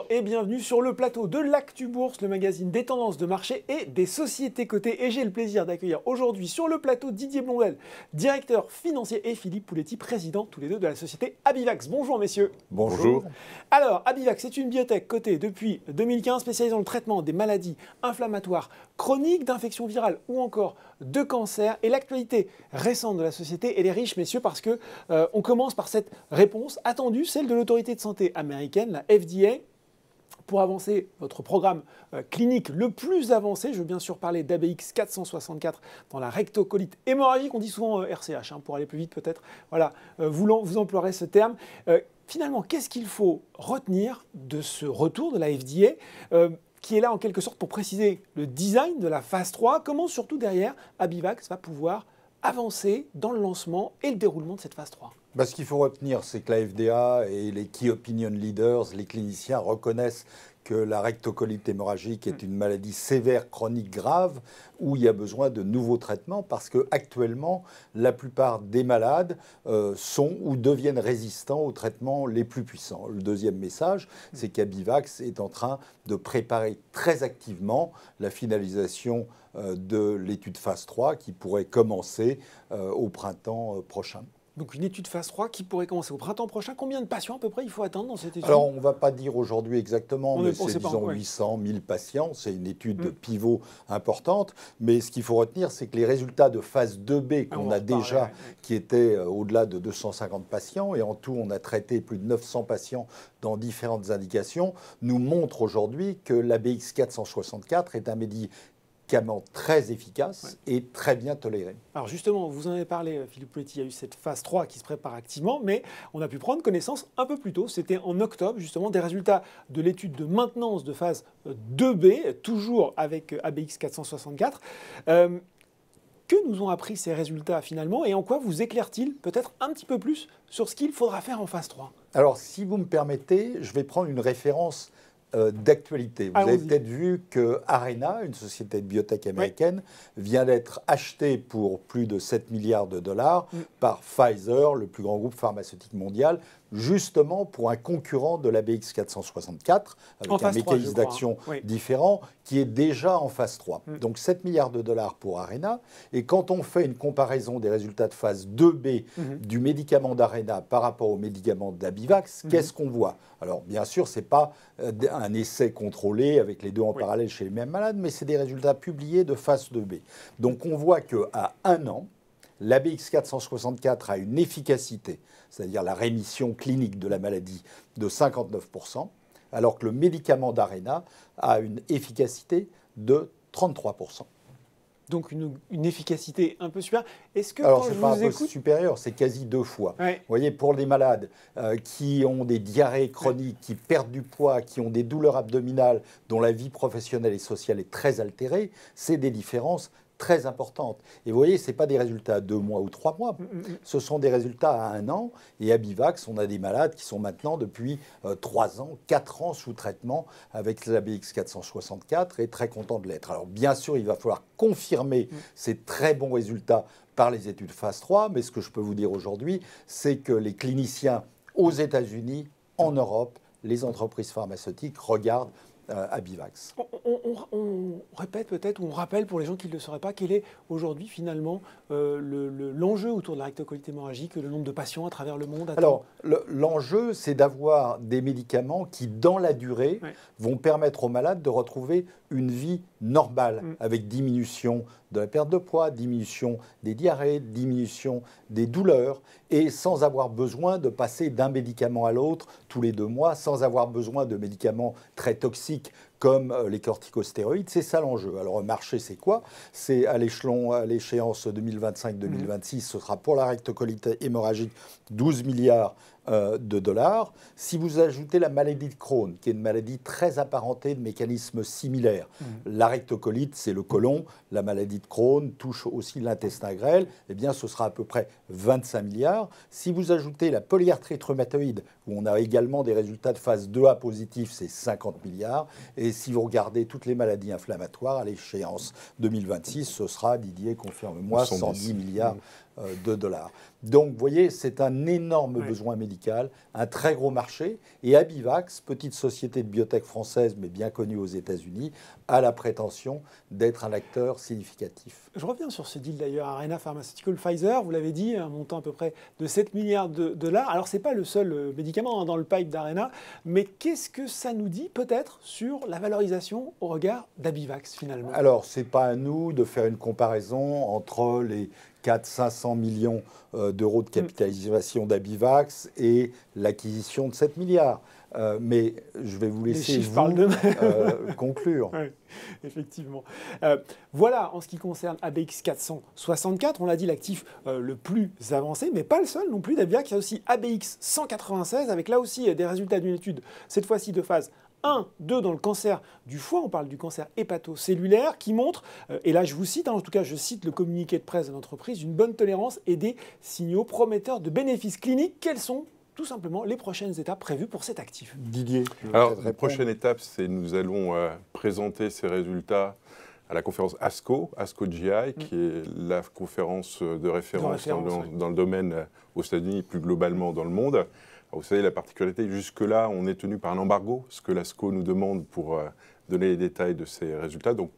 Bonjour et bienvenue sur le plateau de l'Actu Bourse, le magazine des tendances de marché et des sociétés cotées. Et j'ai le plaisir d'accueillir aujourd'hui sur le plateau Didier Blondel, directeur financier, et Philippe Pouletti, président tous les deux de la société Abivax. Bonjour messieurs. Bonjour. Alors, Abivax, c'est une biotech cotée depuis 2015, spécialisée dans le traitement des maladies inflammatoires chroniques, d'infections virales ou encore de cancer. Et l'actualité récente de la société, elle est riche, messieurs, parce que on commence par cette réponse attendue, celle de l'autorité de santé américaine, la FDA, pour avancer votre programme clinique le plus avancé. Je veux bien sûr parler d'ABX 464 dans la rectocolite hémorragique. On dit souvent RCH, pour aller plus vite peut-être. Voilà, vous emploierez ce terme. Finalement, qu'est-ce qu'il faut retenir de ce retour de la FDA qui est là en quelque sorte pour préciser le design de la phase 3, comment surtout derrière Abivax va pouvoir avancer dans le lancement et le déroulement de cette phase 3? Ce qu'il faut retenir, c'est que la FDA et les Key Opinion Leaders, les cliniciens, reconnaissent que la rectocolite hémorragique est une maladie sévère, chronique, grave, où il y a besoin de nouveaux traitements parce qu'actuellement, la plupart des malades sont ou deviennent résistants aux traitements les plus puissants. Le deuxième message, c'est qu'Abivax est en train de préparer très activement la finalisation de l'étude phase 3 qui pourrait commencer au printemps prochain. Donc une étude phase 3 qui pourrait commencer au printemps prochain. Combien de patients à peu près il faut attendre dans cette étude? Alors on ne va pas dire aujourd'hui exactement, mais c'est disons 800, 1000 patients. C'est une étude de pivot importante. Mais ce qu'il faut retenir, c'est que les résultats de phase 2B qu'on a déjà, qui étaient au-delà de 250 patients, et en tout on a traité plus de 900 patients dans différentes indications, nous montrent aujourd'hui que l'ABX 464 est un médicament très efficace et très bien toléré. Alors justement, vous en avez parlé, Philippe Pouletti, il y a eu cette phase 3 qui se prépare activement, mais on a pu prendre connaissance un peu plus tôt, c'était en octobre justement, des résultats de l'étude de maintenance de phase 2B, toujours avec ABX 464. Que nous ont appris ces résultats finalement et en quoi vous éclairent-ils peut-être un petit peu plus sur ce qu'il faudra faire en phase 3? Alors si vous me permettez, je vais prendre une référence d'actualité. Vous avez peut-être vu que Arena, une société de biotech américaine, vient d'être achetée pour plus de 7 milliards de dollars par Pfizer, le plus grand groupe pharmaceutique mondial, justement pour un concurrent de l'ABX 464, avec un mécanisme d'action différent, qui est déjà en phase 3. Donc 7 milliards de dollars pour Arena. Et quand on fait une comparaison des résultats de phase 2B du médicament d'Arena par rapport au médicament d'Abivax, qu'est-ce qu'on voit? Alors bien sûr, ce n'est pas un essai contrôlé avec les deux en parallèle chez les mêmes malades, mais c'est des résultats publiés de phase 2B. Donc on voit qu'à 1 an, l'ABX 464 a une efficacité, c'est-à-dire la rémission clinique de la maladie, de 59%, alors que le médicament d'Arena a une efficacité de 33%. Donc une efficacité un peu supérieure. Est-ce que alors, c'est pas un peu supérieur, c'est quasi 2 fois. Vous voyez, pour les malades qui ont des diarrhées chroniques, qui perdent du poids, qui ont des douleurs abdominales, dont la vie professionnelle et sociale est très altérée, c'est des différences très importantes. Et vous voyez, ce n'est pas des résultats à 2 mois ou 3 mois, ce sont des résultats à 1 an. Et à Abivax, on a des malades qui sont maintenant depuis 3 ans, 4 ans sous traitement avec l'ABX 464 et très contents de l'être. Alors bien sûr, il va falloir confirmer ces très bons résultats par les études phase 3, mais ce que je peux vous dire aujourd'hui, c'est que les cliniciens aux États-Unis, en Europe, les entreprises pharmaceutiques regardent Abivax. On répète peut-être, ou on rappelle pour les gens qui ne le sauraient pas, quel est aujourd'hui finalement l'enjeu autour de la rectocolite hémorragique, le nombre de patients à travers le monde? Alors, l'enjeu, c'est d'avoir des médicaments qui, dans la durée, vont permettre aux malades de retrouver une vie normale, avec diminution de la perte de poids, diminution des diarrhées, diminution des douleurs, et sans avoir besoin de passer d'un médicament à l'autre tous les 2 mois, sans avoir besoin de médicaments très toxiques comme les corticostéroïdes. C'est ça l'enjeu. Alors, le marché, c'est quoi? C'est à l'échéance 2025-2026, ce sera pour la rectocolite hémorragique 12 milliards de dollars. Si vous ajoutez la maladie de Crohn, qui est une maladie très apparentée de mécanismes similaires, la rectocolite, c'est le côlon, la maladie de Crohn touche aussi l'intestin grêle, eh bien ce sera à peu près 25 milliards. Si vous ajoutez la polyarthrite rhumatoïde, où on a également des résultats de phase 2A positifs, c'est 50 milliards. Et si vous regardez toutes les maladies inflammatoires, à l'échéance 2026, ce sera, Didier, confirme-moi, 110 milliards de dollars. Donc, vous voyez, c'est un énorme besoin médical, un très gros marché. Et Abivax, petite société de biotech française, mais bien connue aux États-Unis, a la prétention d'être un acteur significatif. Je reviens sur ce deal d'ailleurs, Arena Pharmaceutical Pfizer, vous l'avez dit, un montant à peu près de 7 milliards de dollars. Alors, ce n'est pas le seul médicament dans le pipe d'Arena, mais qu'est-ce que ça nous dit peut-être sur la valorisation au regard d'Abivax finalement? Alors, ce n'est pas à nous de faire une comparaison entre les 400-500 millions d'euros de capitalisation d'Abivax et l'acquisition de 7 milliards. Mais je vais vous laisser conclure. Oui, effectivement. Voilà en ce qui concerne ABX 464, on l'a dit, l'actif le plus avancé, mais pas le seul non plus d'Abivax. Il y a aussi ABX 196 avec là aussi des résultats d'une étude, cette fois-ci de phase 1, 2 dans le cancer du foie, on parle du cancer hépatocellulaire, qui montre, et là je vous cite, en tout cas je cite le communiqué de presse de l'entreprise, une bonne tolérance et des signaux prometteurs de bénéfices cliniques. Quelles sont tout simplement les prochaines étapes prévues pour cet actif? Didier, alors la prochaine étape, c'est nous allons présenter ces résultats à la conférence ASCO GI, qui est la conférence de référence dans le domaine aux États-Unis, plus globalement dans le monde. Vous savez, la particularité, jusque-là, on est tenu par un embargo, ce que l'ASCO nous demande pour donner les détails de ces résultats. Donc,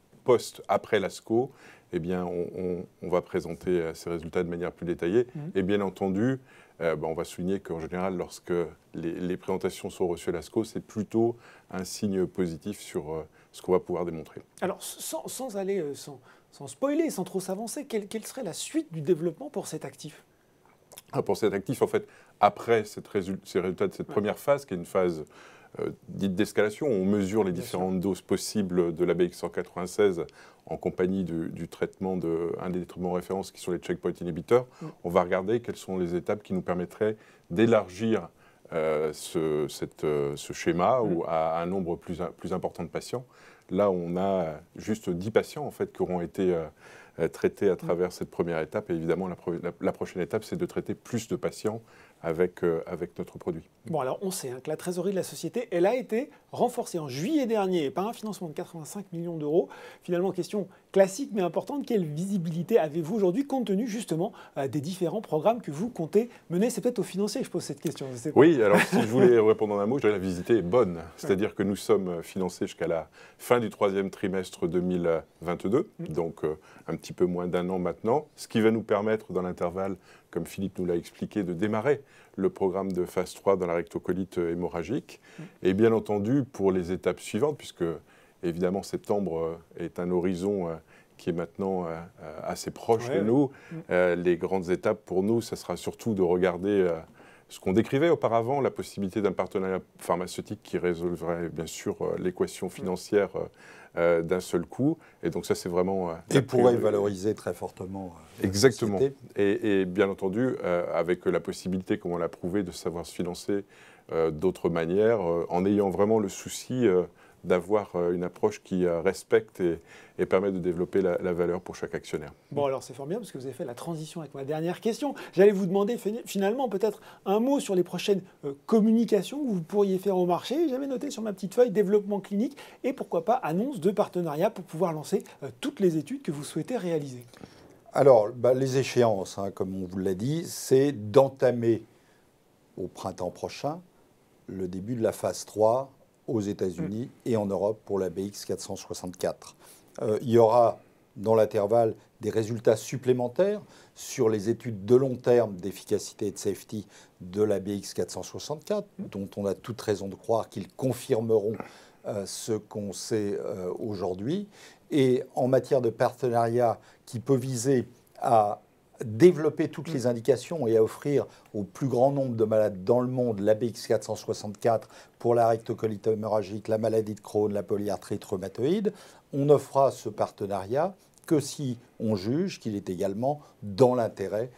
après l'ASCO, eh bien, on va présenter ces résultats de manière plus détaillée. Et bien entendu, on va souligner qu'en général, lorsque les présentations sont reçues à l'ASCO, c'est plutôt un signe positif sur ce qu'on va pouvoir démontrer. Alors, sans aller, sans spoiler, sans trop s'avancer, quelle serait la suite du développement pour cet actif? Pour cet actif, en fait, après ces résultats de cette première phase, qui est une phase dite d'escalation, on mesure les différentes doses possibles de l'ABX 196 en compagnie du traitement un des traitements références qui sont les checkpoint inhibitors. On va regarder quelles sont les étapes qui nous permettraient d'élargir ce schéma à un nombre plus important de patients. Là, on a juste 10 patients en fait, qui auront été traités à travers cette première étape. Et évidemment, la prochaine étape, c'est de traiter plus de patients avec notre produit. Bon, alors on sait que la trésorerie de la société, elle a été renforcée en juillet dernier par un financement de 85 millions d'euros. Finalement, question classique mais importante, quelle visibilité avez-vous aujourd'hui compte tenu justement des différents programmes que vous comptez mener? C'est peut-être aux financiers que je pose cette question. Je sais pas. Oui, alors si je voulais répondre en un mot, je dirais la visibilité est bonne. C'est-à-dire que nous sommes financés jusqu'à la fin du troisième trimestre 2022, donc un petit peu moins d'un an maintenant, ce qui va nous permettre dans l'intervalle, comme Philippe nous l'a expliqué, de démarrer le programme de phase 3 dans la rectocolite hémorragique. Et bien entendu, pour les étapes suivantes, puisque évidemment septembre est un horizon qui est maintenant assez proche de nous, les grandes étapes pour nous, ça sera surtout de regarder ce qu'on décrivait auparavant, la possibilité d'un partenariat pharmaceutique qui résolverait bien sûr l'équation financière d'un seul coup. Et donc ça, c'est vraiment... et pourrait valoriser très fortement. Exactement. Et bien entendu, avec la possibilité, comme on l'a prouvé, de savoir se financer d'autres manières, en ayant vraiment le souci d'avoir une approche qui respecte et permet de développer la valeur pour chaque actionnaire. Bon, alors c'est fort bien parce que vous avez fait la transition avec ma dernière question. J'allais vous demander finalement peut-être un mot sur les prochaines communications que vous pourriez faire au marché. J'avais noté sur ma petite feuille développement clinique et pourquoi pas annonce de partenariat pour pouvoir lancer toutes les études que vous souhaitez réaliser. Alors, les échéances, comme on vous l'a dit, c'est d'entamer au printemps prochain le début de la phase 3 aux États-Unis et en Europe pour la BX 464. Il y aura dans l'intervalle des résultats supplémentaires sur les études de long terme d'efficacité et de safety de la BX 464, dont on a toute raison de croire qu'ils confirmeront ce qu'on sait aujourd'hui. Et en matière de partenariat qui peut viser à développer toutes les indications et à offrir au plus grand nombre de malades dans le monde l'ABX 464 pour la rectocolite hémorragique, la maladie de Crohn, la polyarthrite rhumatoïde, on offrira ce partenariat que si on juge qu'il est également dans l'intérêt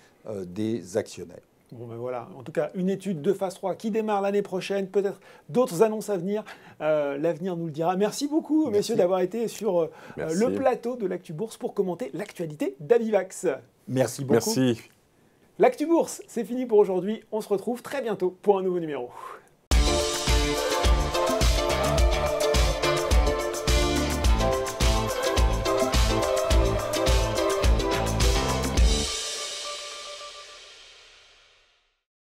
des actionnaires. Bon ben voilà, en tout cas une étude de phase 3 qui démarre l'année prochaine, peut-être d'autres annonces à venir, l'avenir nous le dira. Merci beaucoup messieurs d'avoir été sur le plateau de l'Actu Bourse pour commenter l'actualité d'Abivax. Merci beaucoup. Merci. L'Actu Bourse, c'est fini pour aujourd'hui, on se retrouve très bientôt pour un nouveau numéro.